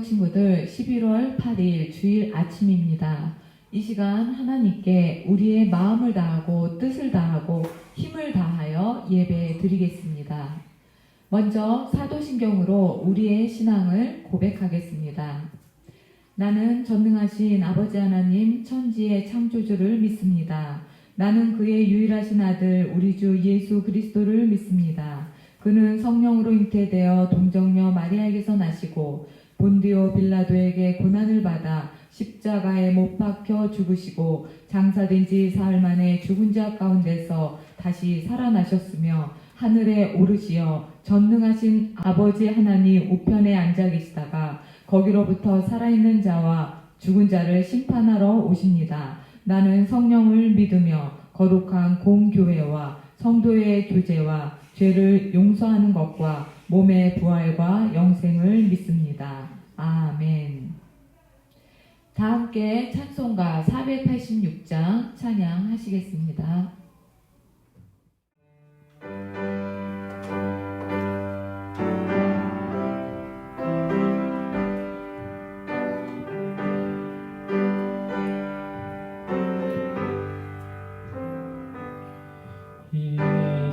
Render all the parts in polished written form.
친구들, 11월 8일 주일 아침입니다. 이 시간 하나님께 우리의 마음을 다하고 뜻을 다하고 힘을 다하여 예배 드리겠습니다. 먼저 사도신경으로 우리의 신앙을 고백하겠습니다. 나는 전능하신 아버지 하나님 천지의 창조주를 믿습니다. 나는 그의 유일하신 아들 우리 주 예수 그리스도를 믿습니다. 그는 성령으로 잉태되어 동정녀 마리아에게서 나시고 본디오 빌라도에게 고난을 받아 십자가에 못 박혀 죽으시고 장사된 지 사흘 만에 죽은 자 가운데서 다시 살아나셨으며 하늘에 오르시어 전능하신 아버지 하나님 우편에 앉아 계시다가 거기로부터 살아있는 자와 죽은 자를 심판하러 오십니다. 나는 성령을 믿으며 거룩한 공교회와 성도의 교제와 죄를 용서하는 것과 몸의 부활과 영생을 믿습니다. 아멘. 다 함께 찬송가 486장 찬양하시겠습니다. 이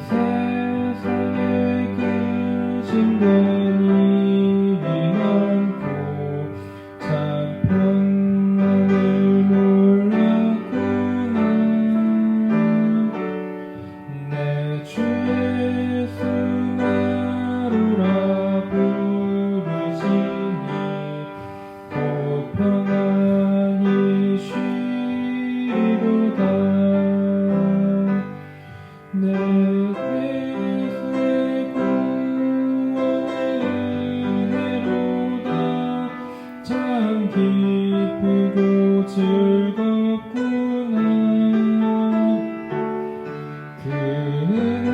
세상에 근심된 일이 많고 참 평안을 몰랐구나. 내 주 예수 나로라 부르시니 곧 평안히 쉬리로다. 내 죄의 구원의 은혜로다. 참 기쁘고 즐겁구나. 그 은혜를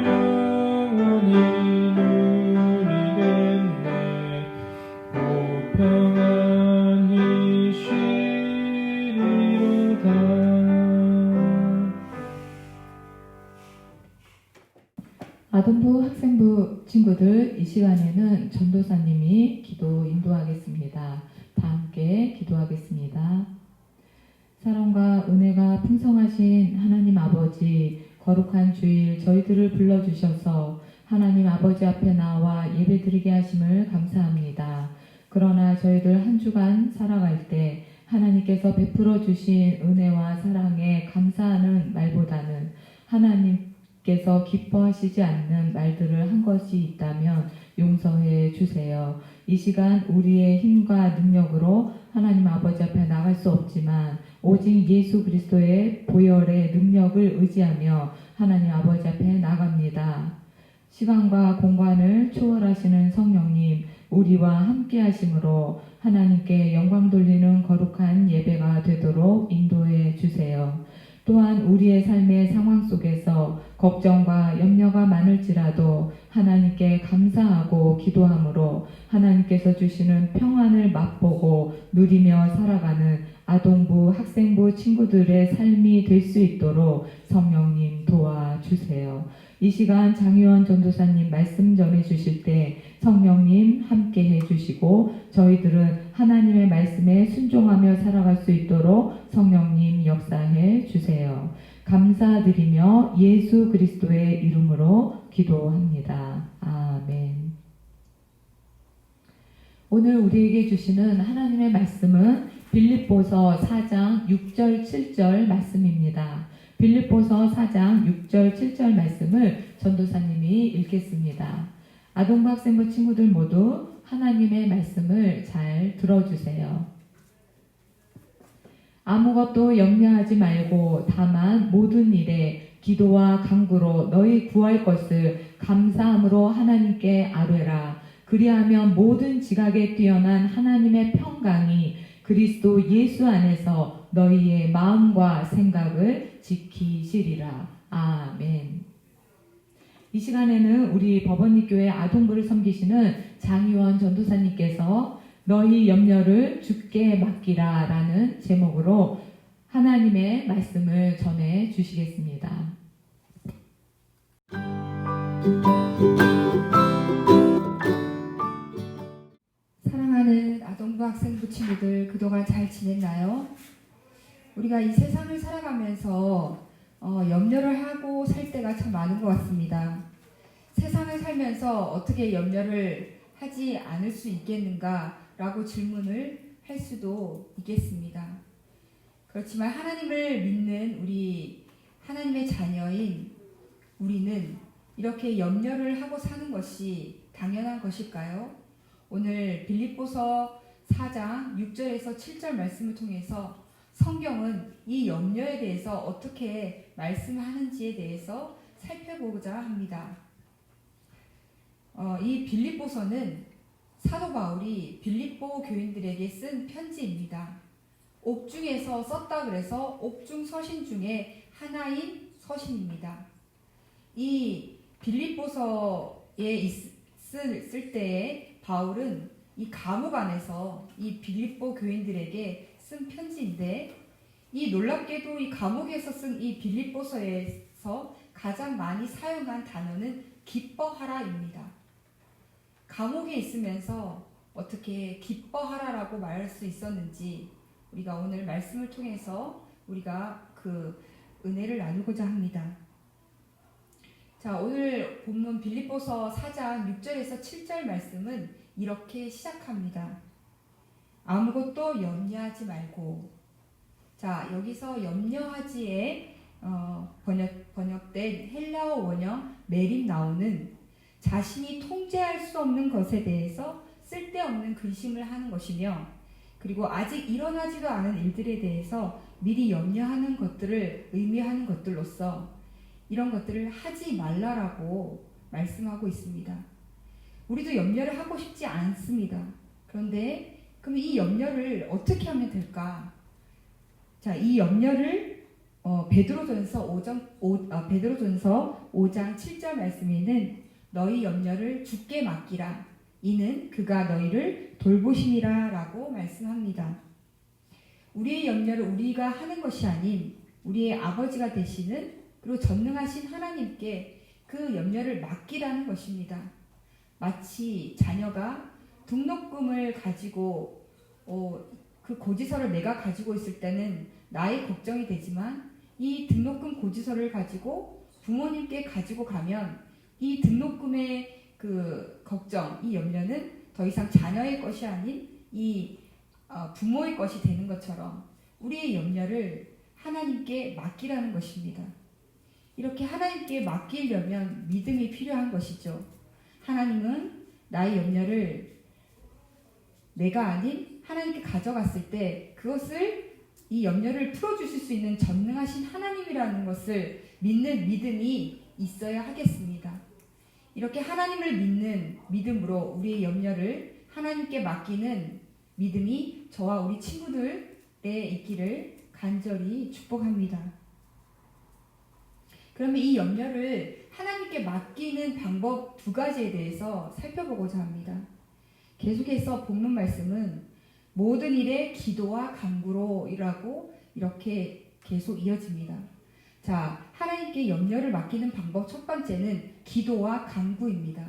영원히 누리겠네. 곧 평안히 쉬리로다. 아동부 학생부 친구들, 이 시간에는 전도사님이 기도 인도하겠습니다. 다 함께 기도하겠습니다. 사랑과 은혜가 풍성하신 하나님 아버지, 거룩한 주일 저희들을 불러주셔서 하나님 아버지 앞에 나와 예배드리게 하심을 감사합니다. 그러나 저희들 한 주간 살아갈 때 하나님께서 베풀어 주신 은혜와 사랑에 감사하는 말보다는 하나님께서 기뻐하시지 않는 말들을 한 것이 있다면 용서해 주세요. 이 시간 우리의 힘과 능력으로 하나님 아버지 앞에 나갈 수 없지만 오직 예수 그리스도의 보혈의 능력을 의지하며 하나님 아버지 앞에 나갑니다. 시간과 공간을 초월하시는 성령님, 우리와 함께 하심으로 하나님께 영광 돌리는 거룩한 예배가 되도록 인도해 주세요. 또한 우리의 삶의 상황 속에서 걱정과 염려가 많을지라도 하나님께 감사하고 기도함으로 하나님께서 주시는 평안을 맛보고 누리며 살아가는 아동부, 학생부 친구들의 삶이 될 수 있도록 성령님 도와주세요. 이 시간 장유원 전도사님 말씀 전해주실 때 성령님 함께 해주시고 저희들은 하나님의 말씀에 순종하며 살아갈 수 있도록 성령님 역사해 주세요. 감사드리며 예수 그리스도의 이름으로 기도합니다. 아멘. 오늘 우리에게 주시는 하나님의 말씀은 빌립보서 4장 6절 7절 말씀입니다. 빌립보서 4장 6절 7절 말씀을 전도사님이 읽겠습니다. 아동부 학생부 친구들 모두 하나님의 말씀을 잘 들어주세요. 아무것도 염려하지 말고 다만 모든 일에 기도와 간구로 너희 구할 것을 감사함으로 하나님께 아뢰라. 그리하면 모든 지각에 뛰어난 하나님의 평강이 그리스도 예수 안에서 너희의 마음과 생각을 지키시리라. 아멘. 이 시간에는 우리 법원리교회 아동부를 섬기시는 장유원 전도사님께서 너희 염려를 주께 맡기라 라는 제목으로 하나님의 말씀을 전해 주시겠습니다. 학생부 친구들 그동안 잘 지냈나요? 우리가 이 세상을 살아가면서 염려를 하고 살 때가 참 많은 것 같습니다. 세상을 살면서 어떻게 염려를 하지 않을 수 있겠는가라고 질문을 할 수도 있겠습니다. 그렇지만 하나님을 믿는 우리 하나님의 자녀인 우리는 이렇게 염려를 하고 사는 것이 당연한 것일까요? 오늘 빌립보서 4장 6절에서 7절 말씀을 통해서 성경은 이 염려에 대해서 어떻게 말씀하는지에 대해서 살펴보고자 합니다. 이 빌립보서는 사도 바울이 빌립보 교인들에게 쓴 편지입니다. 옥중에서 썼다 그래서 옥중 서신 중에 하나인 서신입니다. 이 빌립보서에 쓸 때에 바울은 이 감옥 안에서 이 빌립보 교인들에게 쓴 편지인데, 이 놀랍게도 이 감옥에서 쓴 이 빌립보서에서 가장 많이 사용한 단어는 기뻐하라입니다. 감옥에 있으면서 어떻게 기뻐하라라고 말할 수 있었는지 우리가 오늘 말씀을 통해서 우리가 그 은혜를 나누고자 합니다. 자, 오늘 본문 빌립보서 4장 6절에서 7절 말씀은 이렇게 시작합니다. 아무것도 염려하지 말고. 자, 여기서 염려하지에 번역된 헬라어 원형 메림 나오는 자신이 통제할 수 없는 것에 대해서 쓸데없는 근심을 하는 것이며, 그리고 아직 일어나지도 않은 일들에 대해서 미리 염려하는 것들을 의미하는 것들로서 이런 것들을 하지 말라라고 말씀하고 있습니다. 우리도 염려를 하고 싶지 않습니다. 그런데 그럼 이 염려를 어떻게 하면 될까? 자, 이 염려를 베드로전서 5장 7절 말씀에는 너희 염려를 주께 맡기라. 이는 그가 너희를 돌보심이라 라고 말씀합니다. 우리의 염려를 우리가 하는 것이 아닌 우리의 아버지가 되시는, 그리고 전능하신 하나님께 그 염려를 맡기라는 것입니다. 마치 자녀가 등록금을 가지고 그 고지서를 내가 가지고 있을 때는 나의 걱정이 되지만, 이 등록금 고지서를 가지고 부모님께 가지고 가면 이 등록금의 그 걱정, 이 염려는 더 이상 자녀의 것이 아닌 이 부모의 것이 되는 것처럼 우리의 염려를 하나님께 맡기라는 것입니다. 이렇게 하나님께 맡기려면 믿음이 필요한 것이죠. 하나님은 나의 염려를 내가 아닌 하나님께 가져갔을 때 그것을, 이 염려를 풀어주실 수 있는 전능하신 하나님이라는 것을 믿는 믿음이 있어야 하겠습니다. 이렇게 하나님을 믿는 믿음으로 우리의 염려를 하나님께 맡기는 믿음이 저와 우리 친구들에 있기를 간절히 축복합니다. 그러면 이 염려를 하나님께 맡기는 방법 두 가지에 대해서 살펴보고자 합니다. 계속해서 본문 말씀은 모든 일에 기도와 간구로라고 이렇게 계속 이어집니다. 자, 하나님께 염려를 맡기는 방법 첫 번째는 기도와 간구입니다.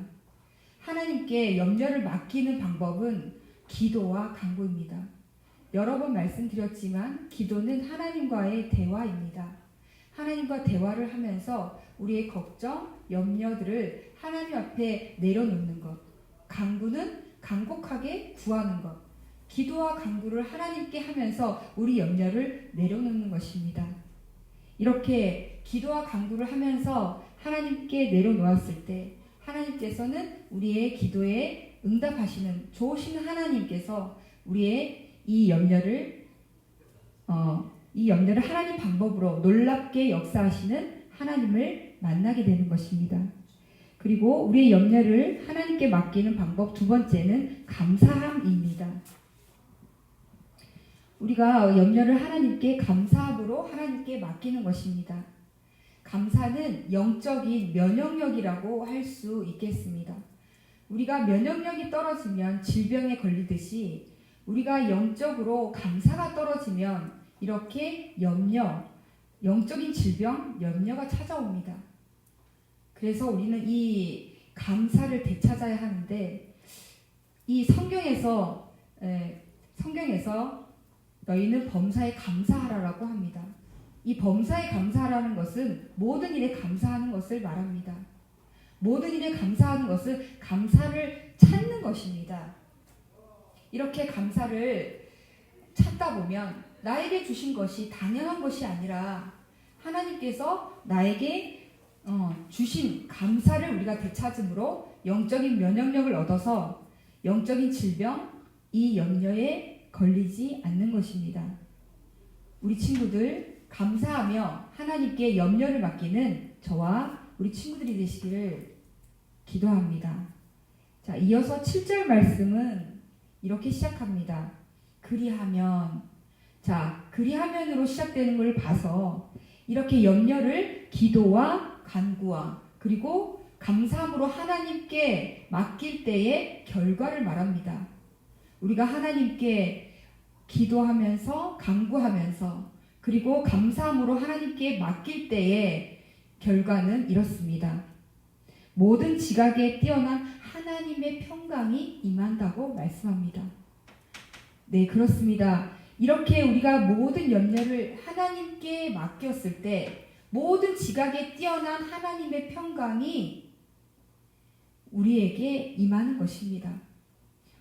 하나님께 염려를 맡기는 방법은 기도와 간구입니다. 여러 번 말씀드렸지만 기도는 하나님과의 대화입니다. 하나님과 대화를 하면서 우리의 걱정, 염려들을 하나님 앞에 내려놓는 것. 간구는 간곡하게 구하는 것. 기도와 간구를 하나님께 하면서 우리 염려를 내려놓는 것입니다. 이렇게 기도와 간구를 하면서 하나님께 내려놓았을 때 하나님께서는 우리의 기도에 응답하시는 좋으신 하나님께서 우리의 이 염려를 하나님 방법으로 놀랍게 역사하시는 하나님을 만나게 되는 것입니다. 그리고 우리의 염려를 하나님께 맡기는 방법 두 번째는 감사함입니다. 우리가 염려를 하나님께 감사함으로 하나님께 맡기는 것입니다. 감사는 영적인 면역력이라고 할 수 있겠습니다. 우리가 면역력이 떨어지면 질병에 걸리듯이 우리가 영적으로 감사가 떨어지면 이렇게 영적인 질병, 염려가 찾아옵니다. 그래서 우리는 이 감사를 되찾아야 하는데, 이 성경에서 성경에서 너희는 범사에 감사하라라고 합니다. 이 범사에 감사하라는 것은 모든 일에 감사하는 것을 말합니다. 모든 일에 감사하는 것은 감사를 찾는 것입니다. 이렇게 감사를 찾다 보면 나에게 주신 것이 당연한 것이 아니라 하나님께서 나에게 주신 감사를 우리가 되찾음으로 영적인 면역력을 얻어서 영적인 질병, 이 염려에 걸리지 않는 것입니다. 우리 친구들 감사하며 하나님께 염려를 맡기는 저와 우리 친구들이 되시기를 기도합니다. 자, 이어서 7절 말씀은 이렇게 시작합니다. 그리하면, 자, 그리하면으로 시작되는 걸 봐서 이렇게 염려를 기도와 간구와 그리고 감사함으로 하나님께 맡길 때의 결과를 말합니다. 우리가 하나님께 기도하면서 간구하면서 그리고 감사함으로 하나님께 맡길 때의 결과는 이렇습니다. 모든 지각에 뛰어난 하나님의 평강이 임한다고 말씀합니다. 네, 그렇습니다. 이렇게 우리가 모든 염려를 하나님께 맡겼을 때 모든 지각에 뛰어난 하나님의 평강이 우리에게 임하는 것입니다.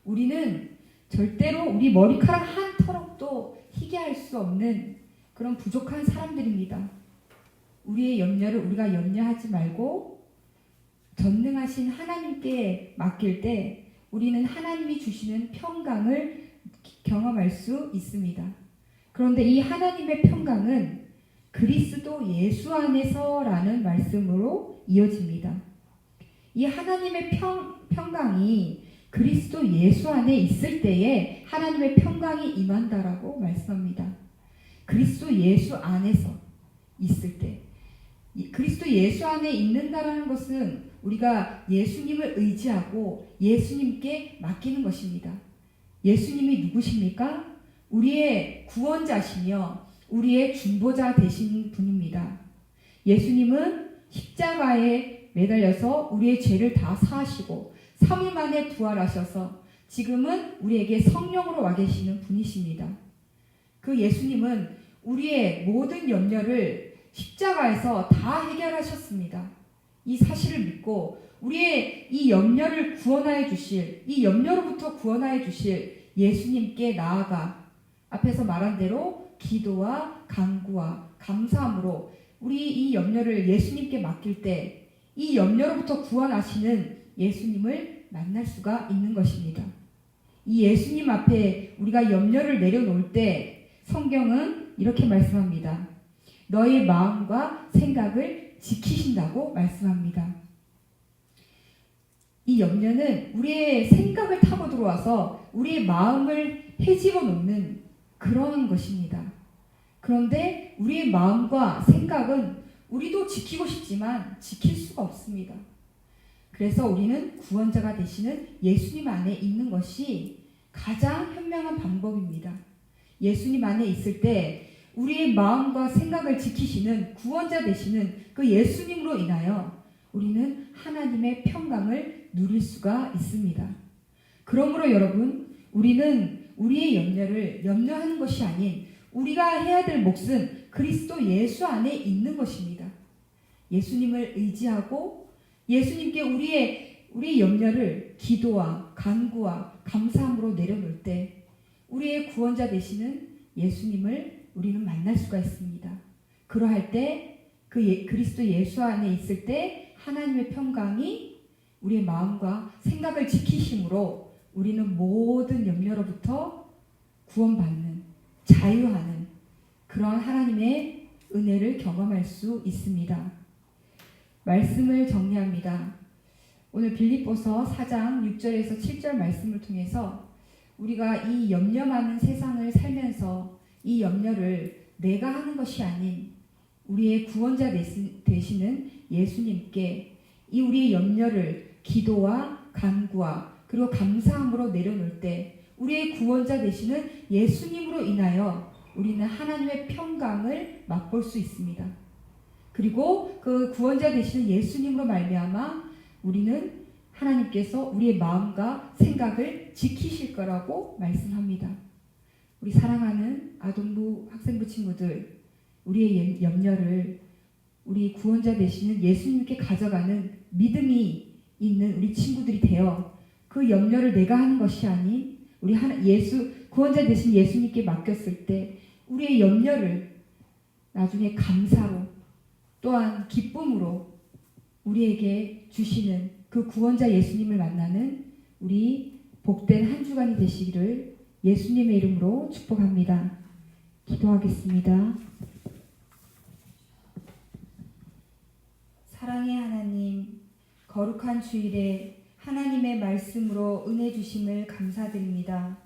우리는 절대로 우리 머리카락 한 터럭도 희게 할 수 없는 그런 부족한 사람들입니다. 우리의 염려를 우리가 염려하지 말고 전능하신 하나님께 맡길 때 우리는 하나님이 주시는 평강을 경험할 수 있습니다. 그런데 이 하나님의 평강은 그리스도 예수 안에서라는 말씀으로 이어집니다. 이 하나님의 평강이 그리스도 예수 안에 있을 때에 하나님의 평강이 임한다라고 말씀합니다. 그리스도 예수 안에서 있을 때, 그리스도 예수 안에 있는다라는 것은 우리가 예수님을 의지하고 예수님께 맡기는 것입니다. 예수님이 누구십니까? 우리의 구원자시며 우리의 중보자 되신 분입니다. 예수님은 십자가에 매달려서 우리의 죄를 다 사하시고 3일 만에 부활하셔서 지금은 우리에게 성령으로 와 계시는 분이십니다. 그 예수님은 우리의 모든 염려를 십자가에서 다 해결하셨습니다. 이 사실을 믿고 우리의 이 염려를 구원하여 주실, 이 염려로부터 구원하여 주실 예수님께 나아가 앞에서 말한 대로 기도와 간구와 감사함으로 우리 이 염려를 예수님께 맡길 때 이 염려로부터 구원하시는 예수님을 만날 수가 있는 것입니다. 이 예수님 앞에 우리가 염려를 내려놓을 때 성경은 이렇게 말씀합니다. 너의 마음과 생각을 지키신다고 말씀합니다. 이 염려는 우리의 생각을 타고 들어와서 우리의 마음을 헤집어 놓는 그런 것입니다. 그런데 우리의 마음과 생각은 우리도 지키고 싶지만 지킬 수가 없습니다. 그래서 우리는 구원자가 되시는 예수님 안에 있는 것이 가장 현명한 방법입니다. 예수님 안에 있을 때 우리의 마음과 생각을 지키시는 구원자 되시는 그 예수님으로 인하여 우리는 하나님의 평강을 누릴 수가 있습니다. 그러므로 여러분, 우리는 우리의 염려를 염려하는 것이 아닌 우리가 해야 될 몫은 그리스도 예수 안에 있는 것입니다. 예수님을 의지하고 예수님께 우리의 염려를 기도와 간구와 감사함으로 내려놓을 때 우리의 구원자 되시는 예수님을 우리는 만날 수가 있습니다. 그러할 때 그리스도 예수 안에 있을 때 하나님의 평강이 우리의 마음과 생각을 지키심으로 우리는 모든 염려로부터 구원받는, 자유하는 그러한 하나님의 은혜를 경험할 수 있습니다. 말씀을 정리합니다. 오늘 빌립보서 4장 6절에서 7절 말씀을 통해서 우리가 이 염려 많은 세상을 살면서 이 염려를 내가 하는 것이 아닌 우리의 구원자 되시는 예수님께 이 우리의 염려를 기도와 간구와 그리고 감사함으로 내려놓을 때 우리의 구원자 되시는 예수님으로 인하여 우리는 하나님의 평강을 맛볼 수 있습니다. 그리고 그 구원자 되시는 예수님으로 말미암아 우리는 하나님께서 우리의 마음과 생각을 지키실 거라고 말씀합니다. 우리 사랑하는 아동부 학생부 친구들, 우리의 염려를 우리 구원자 되시는 예수님께 가져가는 믿음이 있는 우리 친구들이 되어 그 염려를 내가 하는 것이 아닌 우리 구원자 되신 예수님께 맡겼을 때 우리의 염려를 나중에 감사로 또한 기쁨으로 우리에게 주시는 그 구원자 예수님을 만나는 우리 복된 한 주간이 되시기를 예수님의 이름으로 축복합니다. 기도하겠습니다. 사랑의 하나님, 거룩한 주일에 하나님의 말씀으로 은혜 주심을 감사드립니다.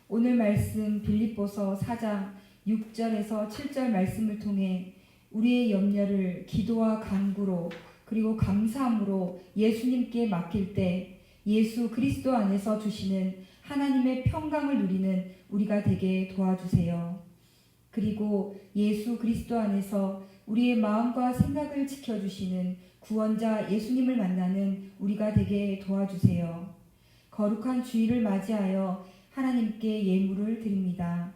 오늘 말씀 빌립보서 4장 6절에서 7절 말씀을 통해 우리의 염려를 기도와 간구로 그리고 감사함으로 예수님께 맡길 때 예수 그리스도 안에서 주시는 하나님의 평강을 누리는 우리가 되게 도와주세요. 그리고 예수 그리스도 안에서 우리의 마음과 생각을 지켜주시는 구원자 예수님을 만나는 우리가 되게 도와주세요. 거룩한 주일을 맞이하여 하나님께 예물을 드립니다.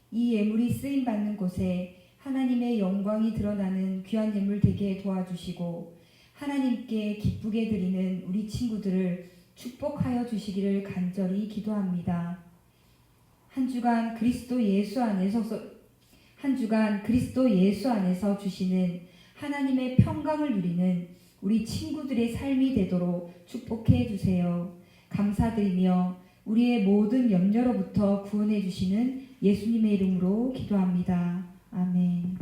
이 예물이 쓰임받는 곳에 하나님의 영광이 드러나는 귀한 예물 되게 도와주시고 하나님께 기쁘게 드리는 우리 친구들을 축복하여 주시기를 간절히 기도합니다. 한 주간 그리스도 예수 안에서 주시는 하나님의 평강을 누리는 우리 친구들의 삶이 되도록 축복해 주세요. 감사드리며 우리의 모든 염려로부터 구원해 주시는 예수님의 이름으로 기도합니다. 아멘.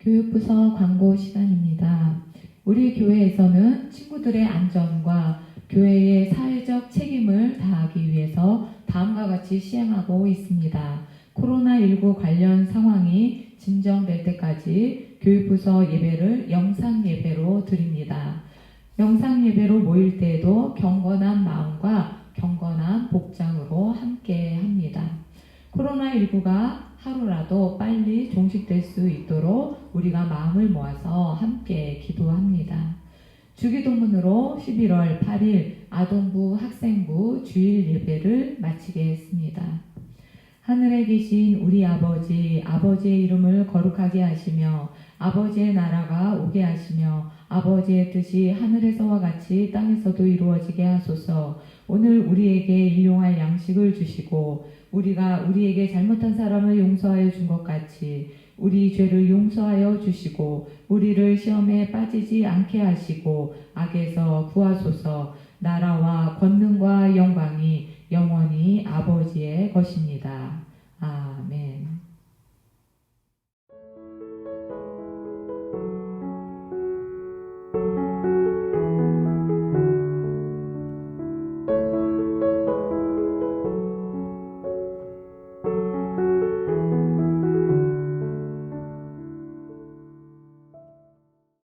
교육부서 광고 시간입니다. 우리 교회에서는 친구들의 안전과 교회의 사회적 책임을 다하기 위해서 다음과 같이 시행하고 있습니다. 코로나19 관련 상황이 진정될 때까지 교육부서 예배를 영상 예배로 드립니다. 영상 예배로 모일 때에도 경건한 마음과 경건한 복장으로 함께 합니다. 코로나19가 하루라도 빨리 종식될 수 있도록 우리가 마음을 모아서 함께 기도합니다. 주기도문으로 11월 8일 아동부 학생부 주일 예배를 마치겠습니다. 하늘에 계신 우리 아버지, 아버지의 이름을 거룩하게 하시며 아버지의 나라가 오게 하시며 아버지의 뜻이 하늘에서와 같이 땅에서도 이루어지게 하소서. 오늘 우리에게 일용할 양식을 주시고 우리가 우리에게 잘못한 사람을 용서하여 준 것 같이 우리 죄를 용서하여 주시고 우리를 시험에 빠지지 않게 하시고 악에서 구하소서. 나라와 권능과 영광이 영원히 아버지의 것입니다.